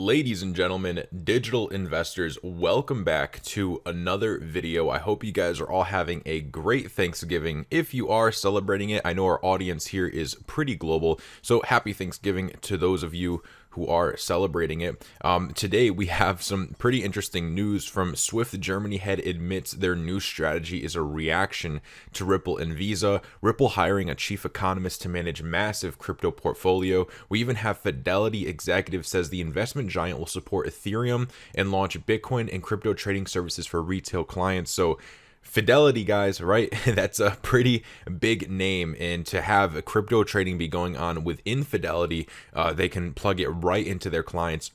Ladies and gentlemen, digital investors, welcome back to another video. I hope you guys are all having a great Thanksgiving. If you are celebrating it, I know our audience here is pretty global, so happy Thanksgiving to those of you who are celebrating it. Today we have some pretty interesting news from Swift. Germany head admits their new strategy is a reaction to Ripple and Visa. Ripple hiring a chief economist to manage massive crypto portfolio. We even have Fidelity executive says the investment giant will support Ethereum and launch Bitcoin and crypto trading services for retail clients. So Fidelity, guys, right? That's a pretty big name, and to have crypto trading be going on within Fidelity, they can plug it right into their clients.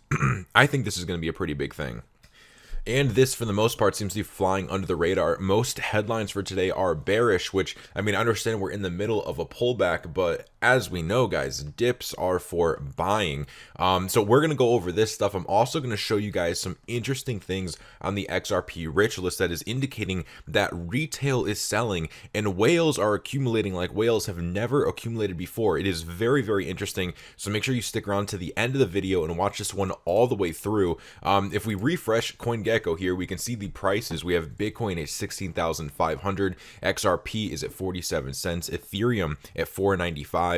I think this is going to be a pretty big thing. And this, for the most part, seems to be flying under the radar. Most headlines for today are bearish, which, I mean, I understand we're in the middle of a pullback, but as we know, guys, dips are for buying. So we're going to go over this stuff. I'm also going to show you guys some interesting things on the XRP Rich List that is indicating that retail is selling and whales are accumulating like whales have never accumulated before. It is very, very interesting. So make sure you stick around to the end of the video and watch this one all the way through. If we refresh CoinGecko here, we can see the prices. We have Bitcoin at 16,500, XRP is at 47 cents, Ethereum at 495.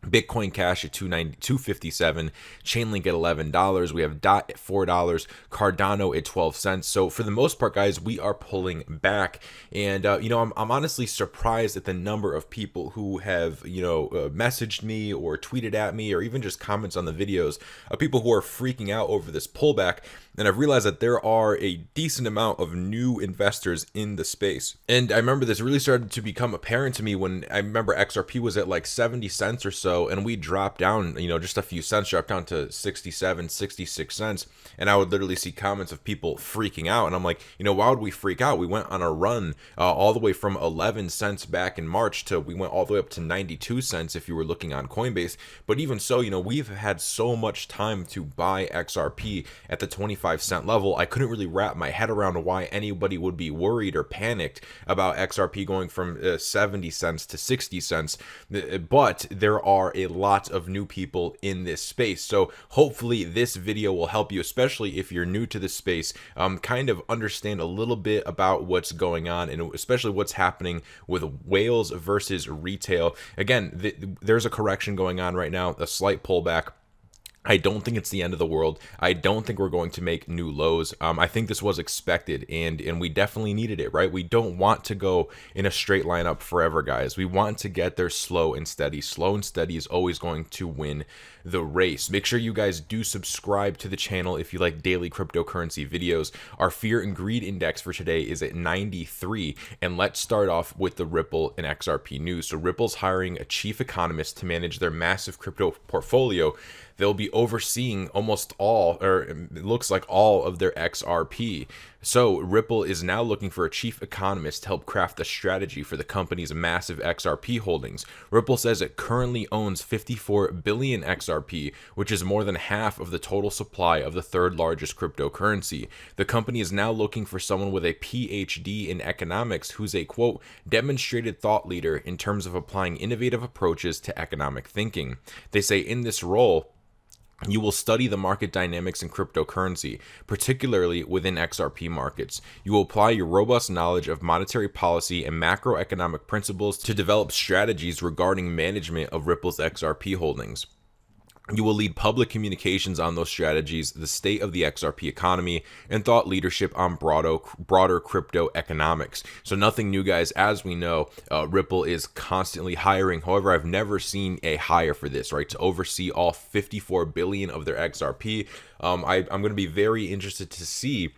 Bitcoin Cash at $2.57, Chainlink at $11, we have DOT at $4, Cardano at 12 cents. So for the most part, guys, we are pulling back, and I'm honestly surprised at the number of people who have messaged me or tweeted at me or even just comments on the videos of people who are freaking out over this pullback. And I've realized that there are a decent amount of new investors in the space. And I remember this really started to become apparent to me when I remember XRP was at like 70 cents or so, and we dropped down, just a few cents, dropped down to 67, 66 cents. And I would literally see comments of people freaking out. And I'm like, why would we freak out? We went on a run all the way from 11 cents back in March to we went all the way up to 92 cents if you were looking on Coinbase. But even so, we've had so much time to buy XRP at the 25-cent level. I couldn't really wrap my head around why anybody would be worried or panicked about XRP going from 70 cents to 60 cents. But there are a lot of new people in this space. So hopefully this video will help you, especially if you're new to this space, kind of understand a little bit about what's going on and especially what's happening with whales versus retail. Again, there's a correction going on right now, a slight pullback. I don't think it's the end of the world. I don't think we're going to make new lows. I think this was expected, and we definitely needed it, right? We don't want to go in a straight line up forever, guys. We want to get there slow and steady. Slow and steady is always going to win the race. Make sure you guys do subscribe to the channel if you like daily cryptocurrency videos. Our fear and greed index for today is at 93, and let's start off with the Ripple and XRP news. So Ripple's hiring a chief economist to manage their massive crypto portfolio. They'll be overseeing almost all, or it looks like all, of their XRP. So Ripple is now looking for a chief economist to help craft the strategy for the company's massive XRP holdings. Ripple says it currently owns 54 billion XRP, which is more than half of the total supply of the third largest cryptocurrency. The company is now looking for someone with a PhD in economics who's a, quote, demonstrated thought leader in terms of applying innovative approaches to economic thinking. They say in this role, you will study the market dynamics in cryptocurrency, particularly within XRP markets. You will apply your robust knowledge of monetary policy and macroeconomic principles to develop strategies regarding management of Ripple's XRP holdings. You will lead public communications on those strategies, the state of the XRP economy, and thought leadership on broader crypto economics. So nothing new, guys. As we know, Ripple is constantly hiring. However, I've never seen a hire for this, right? To oversee all 54 billion of their XRP. I'm going to be very interested to see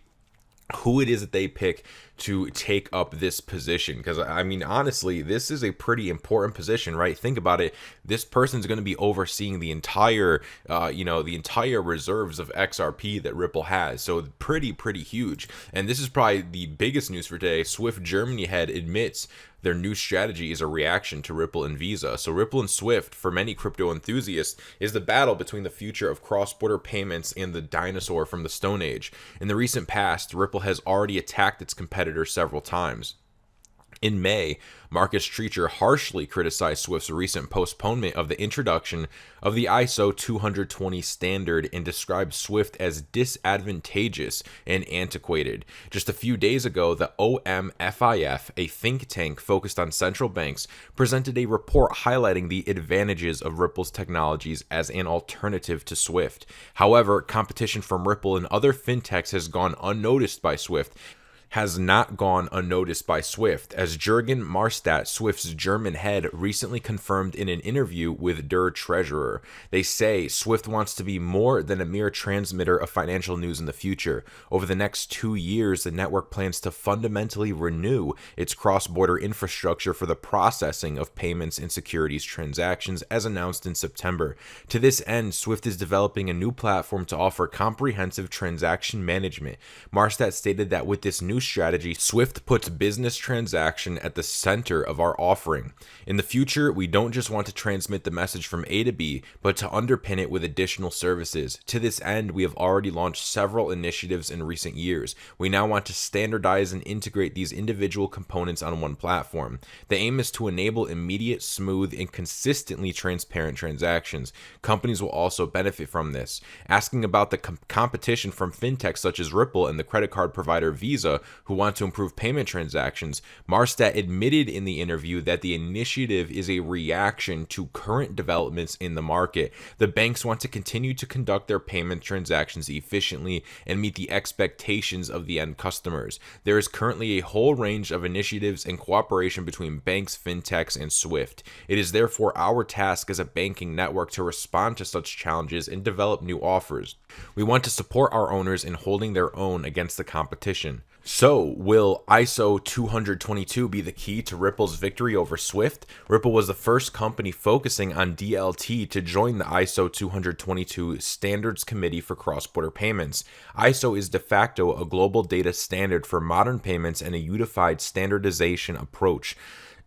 who it is that they pick to take up this position, because I mean, honestly, this is a pretty important position, right? Think about it. This person's going to be overseeing the entire the entire reserves of XRP that Ripple has. So pretty huge. And this is probably the biggest news for today. Swift Germany head admits their new strategy is a reaction to Ripple and Visa. So Ripple and Swift, for many crypto enthusiasts, is the battle between the future of cross-border payments and the dinosaur from the Stone Age. In the recent past, Ripple has already attacked its competitors several times. In May, Marcus Treacher harshly criticized Swift's recent postponement of the introduction of the ISO 20020 standard and described Swift as disadvantageous and antiquated. Just a few days ago, the OMFIF, a think tank focused on central banks, presented a report highlighting the advantages of Ripple's technologies as an alternative to Swift. However, competition from Ripple and other fintechs has not gone unnoticed by Swift, as Jürgen Marstadt, Swift's German head, recently confirmed in an interview with Der Treasurer. They say Swift wants to be more than a mere transmitter of financial news in the future. Over the next 2 years, the network plans to fundamentally renew its cross-border infrastructure for the processing of payments and securities transactions, as announced in September. To this end, Swift is developing a new platform to offer comprehensive transaction management. Marstadt stated that with this new strategy, Swift puts business transaction at the center of our offering. In the future, we don't just want to transmit the message from A to B, but to underpin it with additional services. To this end, we have already launched several initiatives in recent years. We now want to standardize and integrate these individual components on one platform. The aim is to enable immediate, smooth, and consistently transparent transactions. Companies will also benefit from this. Asking about the competition from fintechs such as Ripple and the credit card provider Visa, who want to improve payment transactions, Marstadt admitted in the interview that the initiative is a reaction to current developments in the market. The banks want to continue to conduct their payment transactions efficiently and meet the expectations of the end customers. There is currently a whole range of initiatives and cooperation between banks, fintechs, and Swift. It is therefore our task as a banking network to respond to such challenges and develop new offers. We want to support our owners in holding their own against the competition. So, will ISO 20022 be the key to Ripple's victory over Swift? Ripple was the first company focusing on DLT to join the ISO 20022 Standards Committee for Cross-Border Payments. ISO is de facto a global data standard for modern payments and a unified standardization approach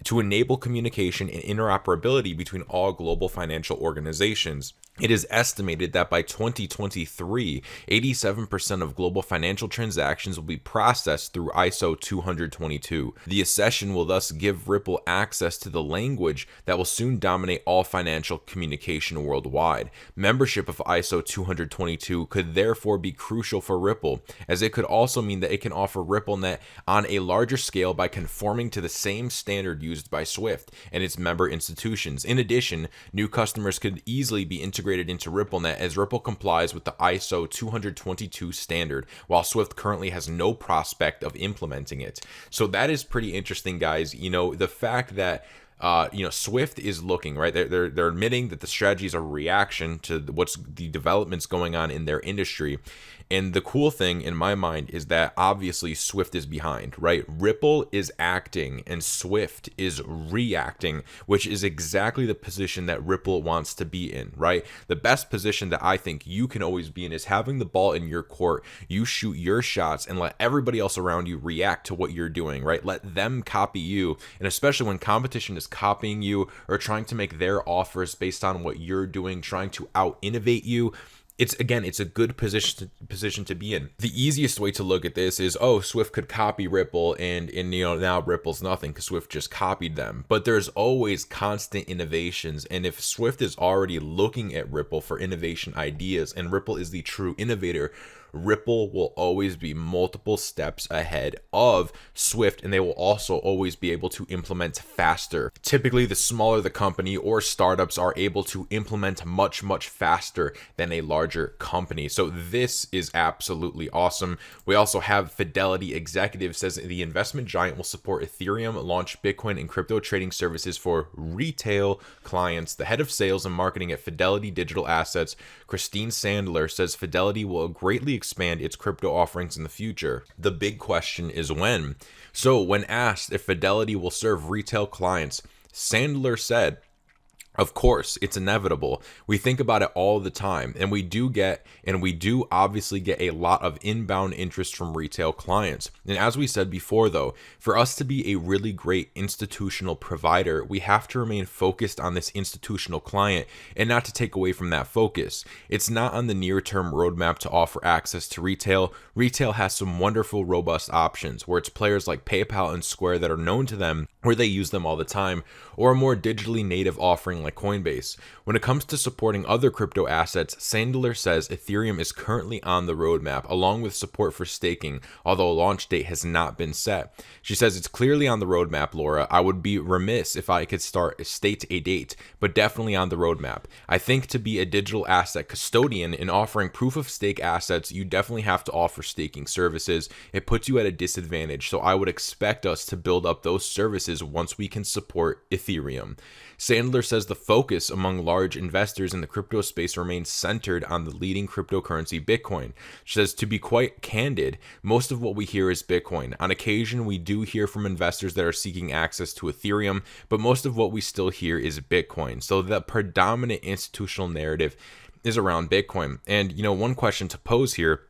to enable communication and interoperability between all global financial organizations. It is estimated that by 2023, 87% of global financial transactions will be processed through ISO 20022. The accession will thus give Ripple access to the language that will soon dominate all financial communication worldwide. Membership of ISO 222 could therefore be crucial for Ripple, as it could also mean that it can offer RippleNet on a larger scale by conforming to the same standard used by Swift and its member institutions. In addition, new customers could easily be integrated into RippleNet, as Ripple complies with the ISO 222 standard, while Swift currently has no prospect of implementing it. So that is pretty interesting, guys. The fact that Swift is looking, right? They're admitting that the strategy is a reaction to what's the developments going on in their industry. And the cool thing in my mind is that obviously Swift is behind, right? Ripple is acting and Swift is reacting, which is exactly the position that Ripple wants to be in, right? The best position that I think you can always be in is having the ball in your court. You shoot your shots and let everybody else around you react to what you're doing, right? Let them copy you. And especially when competition is copying you or trying to make their offers based on what you're doing, trying to out-innovate you, it's a good position to be in. The easiest way to look at this is, Swift could copy Ripple and now Ripple's nothing because Swift just copied them. But there's always constant innovations, and if Swift is already looking at Ripple for innovation ideas and Ripple is the true innovator, Ripple will always be multiple steps ahead of Swift, and they will also always be able to implement faster. Typically, the smaller the company or startups are able to implement much, much faster than a larger company. So this is absolutely awesome. We also have Fidelity executive says the investment giant will support Ethereum, launch Bitcoin and crypto trading services for retail clients. The head of sales and marketing at Fidelity Digital Assets, Christine Sandler, says Fidelity will greatly expand its crypto offerings in the future. The big question is when. So when asked if Fidelity will serve retail clients, Sandler said, Of course, it's inevitable. We think about it all the time, and we do obviously get a lot of inbound interest from retail clients. And as we said before, though, for us to be a really great institutional provider, we have to remain focused on this institutional client and not to take away from that focus. It's not on the near-term roadmap to offer access to retail. Retail has some wonderful, robust options where it's players like PayPal and Square that are known to them, where they use them all the time, or a more digitally native offering like Coinbase. When it comes to supporting other crypto assets, Sandler says Ethereum is currently on the roadmap, along with support for staking, although a launch date has not been set. She says it's clearly on the roadmap, Laura. I would be remiss if I could state a date, but definitely on the roadmap. I think to be a digital asset custodian in offering proof of stake assets, you definitely have to offer staking services. It puts you at a disadvantage, so I would expect us to build up those services once we can support Ethereum. Sandler says the focus among large investors in the crypto space remains centered on the leading cryptocurrency, Bitcoin. She says, to be quite candid, most of what we hear is Bitcoin. On occasion, we do hear from investors that are seeking access to Ethereum, but most of what we still hear is Bitcoin. So the predominant institutional narrative is around Bitcoin. And, one question to pose here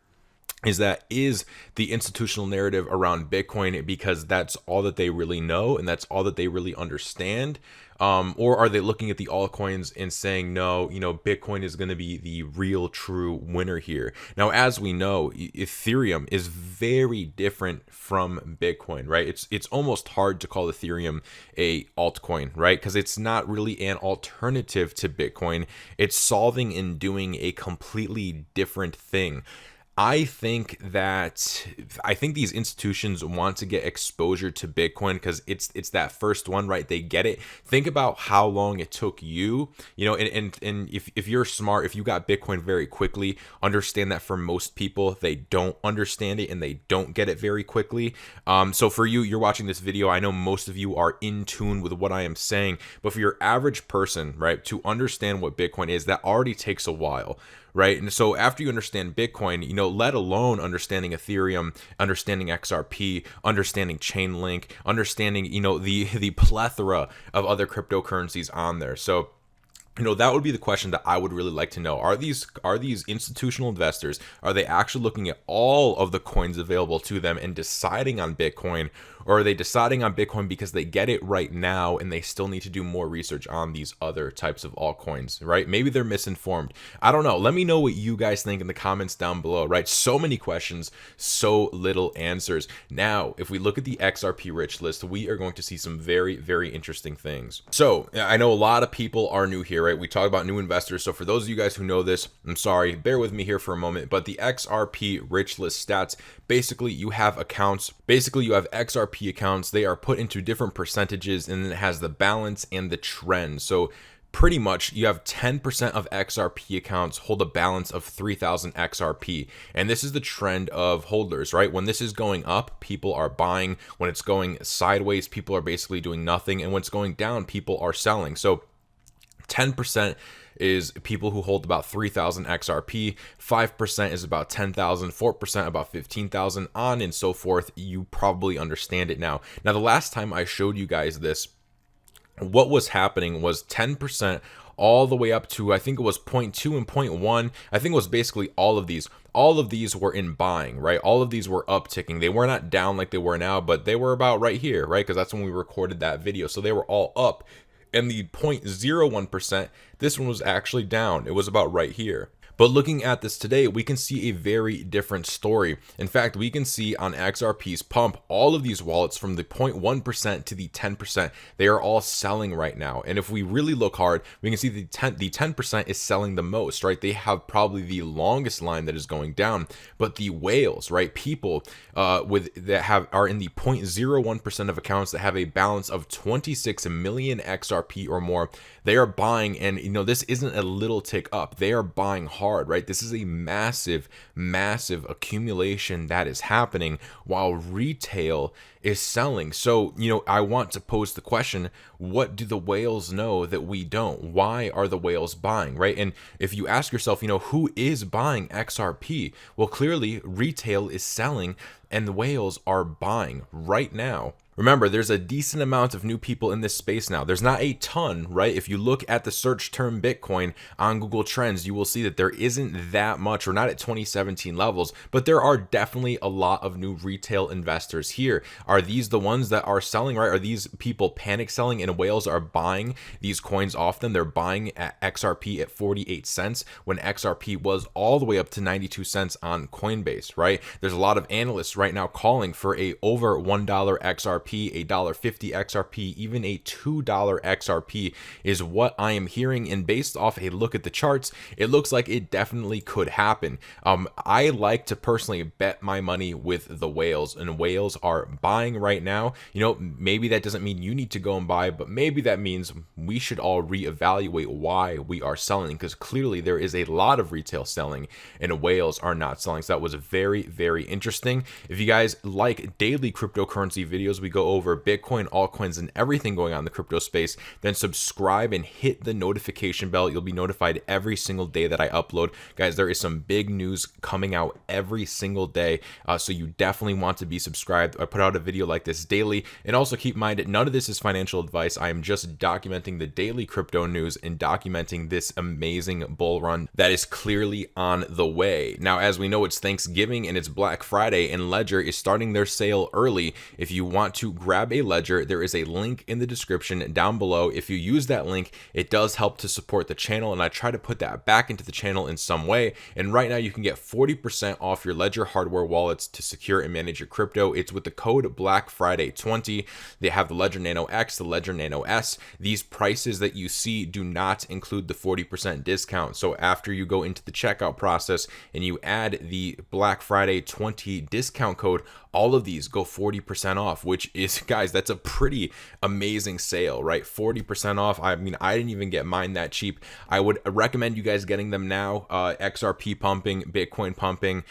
is the institutional narrative around Bitcoin because that's all that they really know and that's all that they really understand? Or are they looking at the altcoins and saying, no, Bitcoin is going to be the real true winner here? Now, as we know, Ethereum is very different from Bitcoin, right? It's almost hard to call Ethereum a altcoin, right? Because it's not really an alternative to Bitcoin. It's solving and doing a completely different thing. I think these institutions want to get exposure to Bitcoin because it's that first one, right? They get it. Think about how long it took you, and if you're smart, if you got Bitcoin very quickly, understand that for most people, they don't understand it and they don't get it very quickly. So for you're watching this video, I know most of you are in tune with what I am saying, but for your average person, right, to understand what Bitcoin is, that already takes a while. Right. And so after you understand Bitcoin, let alone understanding Ethereum, understanding XRP, understanding Chainlink, understanding, the plethora of other cryptocurrencies on there. So that would be the question that I would really like to know. Are these institutional investors, are they actually looking at all of the coins available to them and deciding on Bitcoin? Or are they deciding on Bitcoin because they get it right now and they still need to do more research on these other types of altcoins, right? Maybe they're misinformed. I don't know. Let me know what you guys think in the comments down below, right? So many questions, so little answers. Now, if we look at the XRP Rich List, we are going to see some very, very interesting things. So I know a lot of people are new here, right? We talk about new investors. So for those of you guys who know this, I'm sorry, bear with me here for a moment, but the XRP Rich List stats, basically you have XRP accounts. They are put into different percentages and then it has the balance and the trend. So pretty much you have 10% of XRP accounts hold a balance of 3,000 XRP. And this is the trend of holders, right? When this is going up, people are buying. When it's going sideways, people are basically doing nothing. And when it's going down, people are selling. So 10% is people who hold about 3,000 XRP, 5% is about 10,000, 4% about 15,000, on and so forth. You probably understand it now. Now, the last time I showed you guys this, what was happening was 10% all the way up to, I think it was 0.2 and 0.1. I think it was basically all of these. All of these were in buying, right? All of these were upticking. They were not down like they were now, but they were about right here, right? Because that's when we recorded that video. So they were all up. And the 0.01%, this one was actually down. It was about right here. But looking at this today, we can see a very different story. In fact, we can see on XRP's pump, all of these wallets from the 0.1% to the 10%, they are all selling right now. And if we really look hard, we can see the 10% is selling the most, right? They have probably the longest line that is going down. But the whales, right? People are in the 0.01% of accounts that have a balance of 26 million XRP or more. They are buying, and this isn't a little tick up. They are buying hard, right? This is a massive, massive accumulation that is happening while retail is selling. So, I want to pose the question, what do the whales know that we don't? Why are the whales buying, right? And if you ask yourself, who is buying XRP? Well, clearly retail is selling and the whales are buying right now. Remember, there's a decent amount of new people in this space now. There's not a ton, right? If you look at the search term Bitcoin on Google Trends, you will see that there isn't that much. We're not at 2017 levels, but there are definitely a lot of new retail investors here. Are these the ones that are selling, right? Are these people panic selling and whales are buying these coins off them? They're buying at XRP at 48 cents when XRP was all the way up to 92 cents on Coinbase, right? There's a lot of analysts right now calling for a over $1 XRP, a $1.50 XRP, even a $2 XRP is what I am hearing. And based off a look at the charts, it looks like it definitely could happen. I like to personally bet my money with the whales, and whales are buying right now. You know, maybe that doesn't mean you need to go and buy, but maybe that means we should all reevaluate why we are selling, because clearly there is a lot of retail selling and whales are not selling. So that was very, very interesting. If you guys like daily cryptocurrency videos, we go over Bitcoin, altcoins, and everything going on in the crypto space, then subscribe and hit the notification bell. You'll be notified every single day that I upload. Guys, there is some big news coming out every single day, so you definitely want to be subscribed. I put out a video like this daily, and also keep in mind that none of this is financial advice. I am just documenting the daily crypto news and documenting this amazing bull run that is clearly on the way. Now, as we know, it's Thanksgiving and it's Black Friday, and Ledger is starting their sale early. If you want to grab a Ledger, there is a link in the description down below. If you use that link, it does help to support the channel, and I try to put that back into the channel in some way. And right now you can get 40% off your Ledger hardware wallets to secure and manage your crypto. It's with the code BlackFriday20. They have the Ledger Nano X, the Ledger Nano S. These prices that you see do not include the 40% discount. So after you go into the checkout process and you add the Black Friday 20 discount code, all of these go 40% off, which is, guys, that's a pretty amazing sale, right? 40% off. I mean, I didn't even get mine that cheap. I would recommend you guys getting them now. XRP pumping, Bitcoin pumping,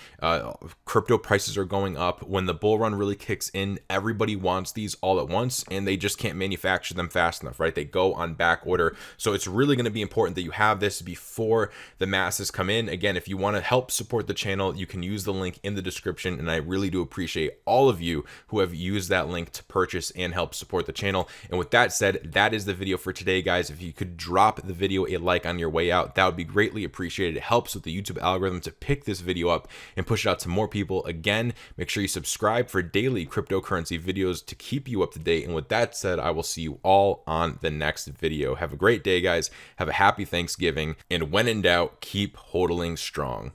crypto prices are going up. When the bull run really kicks in, everybody wants these all at once, and they just can't manufacture them fast enough, right? They go on back order. So it's really going to be important that you have this before the masses come in. Again, if you want to help support the channel, you can use the link in the description, and I really do appreciate all of you who have used that link to purchase and help support the channel. And with that said, that is the video for today, guys. If you could drop the video a like on your way out, that would be greatly appreciated. It helps with the YouTube algorithm to pick this video up and push it out to more people. Again, make sure you subscribe for daily cryptocurrency videos to keep you up to date. And with that said, I will see you all on the next video. Have a great day, guys. Have a happy Thanksgiving. And when in doubt, keep hodling strong.